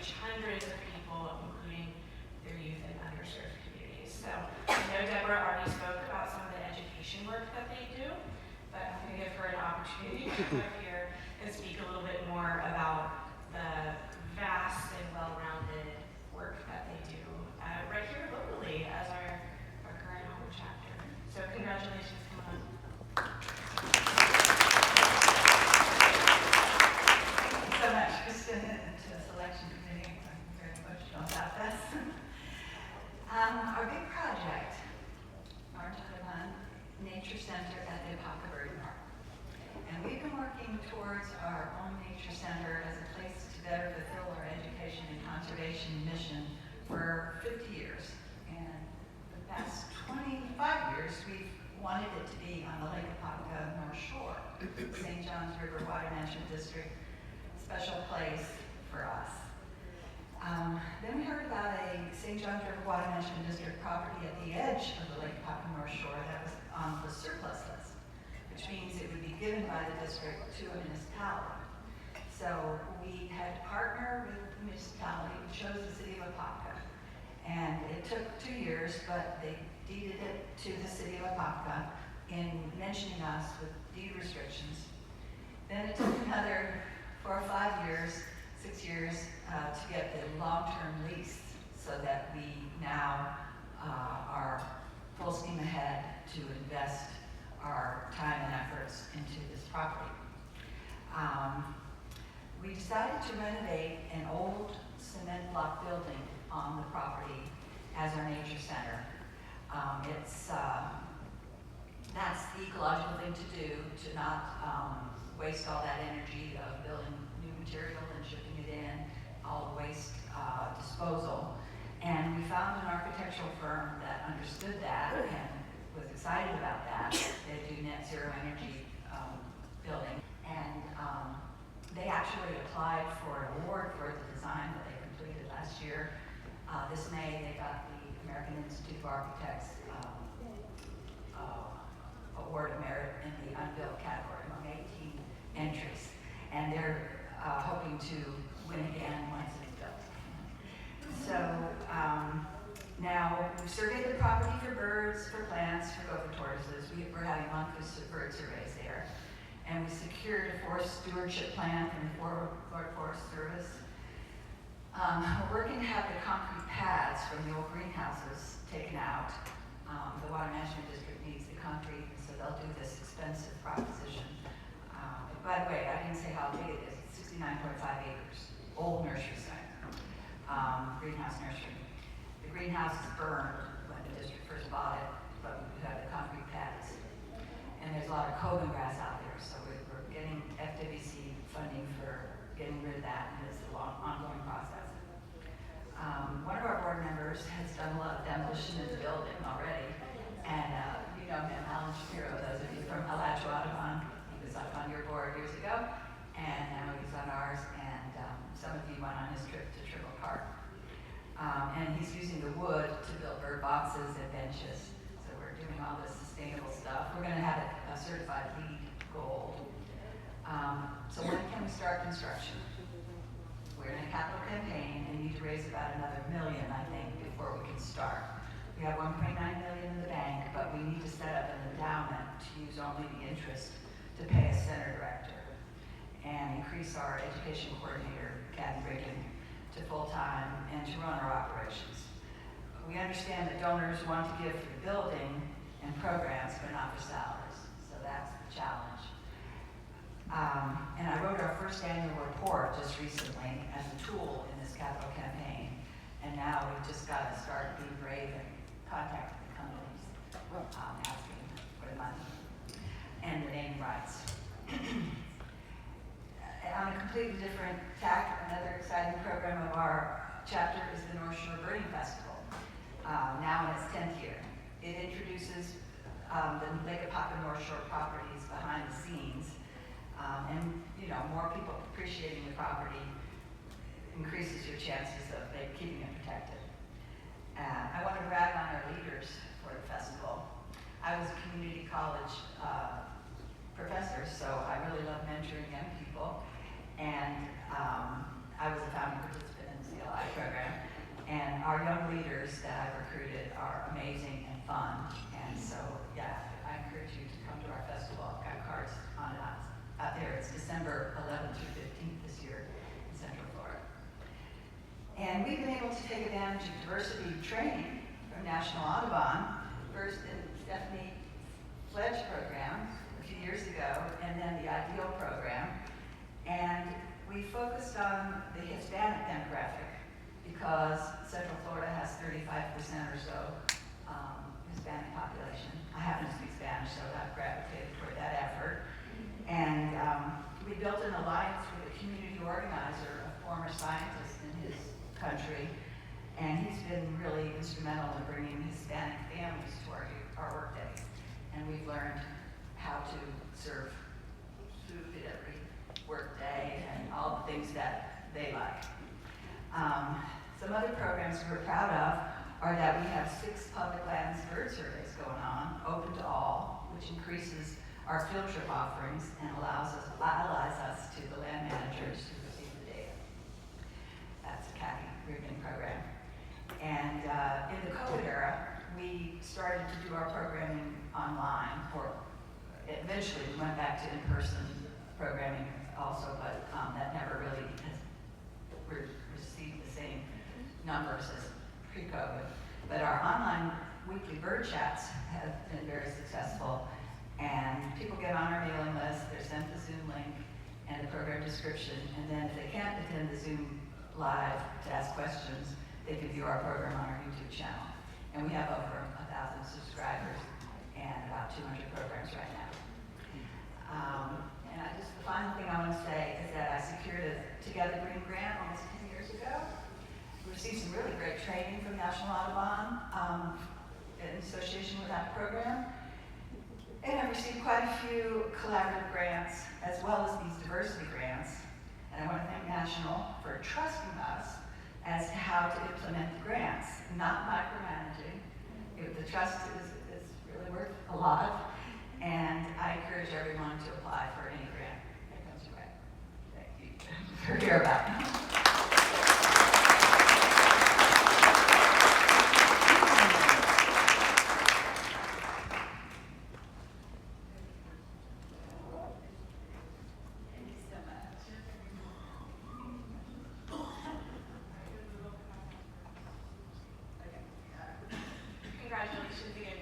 reach hundreds of people, including their youth and underserved communities. So I know Deborah already spoke about some of the education work that they do, but I'm going to give her an opportunity to come up here and speak a little bit more about the vast and well-rounded work that they do right here locally as our current home chapter. So congratulations, come on. Thank you so much, Kristen, and to the selection committee. I'm very emotional about this. Our big project, Orange Audubon Nature Center at the Apopka Birding Park. And we've been working towards our own nature center as a place to better fulfill our education and conservation mission for 50 years. And the past 25 years, we've wanted it to be on the Lake Apopka North Shore, St. John's River Water Management District, special place for us. Then we heard about a St. John's River Water Management District property at the edge of the Lake Apopka North Shore that was on the surplus list, which means it would be given by the district to a municipality. So we had to partner with the municipality. We chose the city of Apopka. And it took 2 years, but they deeded it to the city of Apopka in mentioning us with deed restrictions. Then it took another 4 or 5 years, 6 years to get the long-term lease so that we now are full steam ahead to invest our time and efforts into this property. We decided to renovate an old cement block building on the property as our nature center. That's the ecological thing to do, to not waste all that energy of building new material and shipping it in, all the waste disposal. And we found an architectural firm that understood that and was excited about that. They do net zero energy building. And they actually applied for an award for the design that they completed last year. This May, they got the American Institute of Architects Award of Merit in the unbuilt category among 18 entries. And they're hoping to win again once it's built. So now we've surveyed the property for birds, for plants, for gopher tortoises. We're having monthly bird surveys there. And we secured a forest stewardship plan from the Florida Forest Service. We're working to have the concrete pads from the old greenhouses taken out. The Water Management District needs the concrete, so they'll do this expensive proposition. By the way, I didn't say how big it is. It's 69.5 acres, old nursery site, greenhouse nursery. The greenhouse is burned when the district first bought it, but we have the concrete pads. And there's a lot of coven grass out there, so we're getting FWC funding for getting rid of that, and it's a long, ongoing process. One of our board members has done a lot of demolition in the building already, and you know him, Alan Shapiro, those of you from Audubon. He was up on your board years ago, and now he's on ours, and some of you went on his trip to Trimble Park. And he's using the wood to build bird boxes and benches, so we're doing all this sustainable stuff. We're going to have it certified LEED Gold. So when can we start construction? We're in a capital campaign and need to raise about another $1 million, I think, before we can start. We have $1.9 million in the bank, but we need to set up an endowment to use only the interest to pay a center director and increase our education coordinator, Kathy Riggin, to full-time and to run our operations. We understand that donors want to give for the building and programs, but not for salaries. So that's the challenge. And I wrote our first annual report just recently as a tool in this capital campaign. And now we've just got to start being brave and contacting the companies, asking for the money and the naming rights. On a completely different tack, another exciting program of our chapter is the North Shore Birding Festival, now in its 10th year. It introduces the Lake Apopka North Shore properties behind the scenes, and you know, more people appreciating the property increases your chances of keeping it protected. I want to brag on our leaders for the festival. I was a community college professor, so I really love mentoring young people, and I was a founding participant in the July program. And our young leaders that I've recruited are amazing and fun. And so, yeah, I encourage you to come to our festival. I've got cards on it out there. It's December 11th through 15th this year in Central Florida. And we've been able to take advantage of diversity training from National Audubon, first in Stephanie Fledge program a few years ago, and then the Ideal program. And we focused on the Hispanic demographic because Central Florida has 35% or so Hispanic population. I happen to speak Spanish, so I've gravitated toward that effort. And we built an alliance with a community organizer, a former scientist in his country, and he's been really instrumental in bringing Hispanic families to our work day. And we've learned how to serve food at every work day and all the things that they like. Some other programs we're proud of are that we have 6 public lands bird surveys going on, open to all, which increases our field trip offerings and allows us to the land managers who receive the data. That's a Acccording program. And in the COVID era, we started to do our programming online, or eventually we went back to in-person programming also, but that never really has received the same numbers as pre-COVID. But our online weekly bird chats have been very successful, and people get on our mailing list, they're sent the Zoom link and the program description, and then if they can't attend the Zoom live to ask questions, they can view our program on our YouTube channel. And we have over 1,000 subscribers and about 200 programs right now. And the final thing I want to say is that I secured a Together Green grant almost 10 years ago. We received some really great training from National Audubon in association with that program. And I've received quite a few collaborative grants as well as these diversity grants. And I want to thank National for trusting us as to how to implement the grants, not micromanaging. The trust is really worth a lot. And I encourage everyone to apply for any grant that comes your way. Thank you for hearing about me. Congratulations again.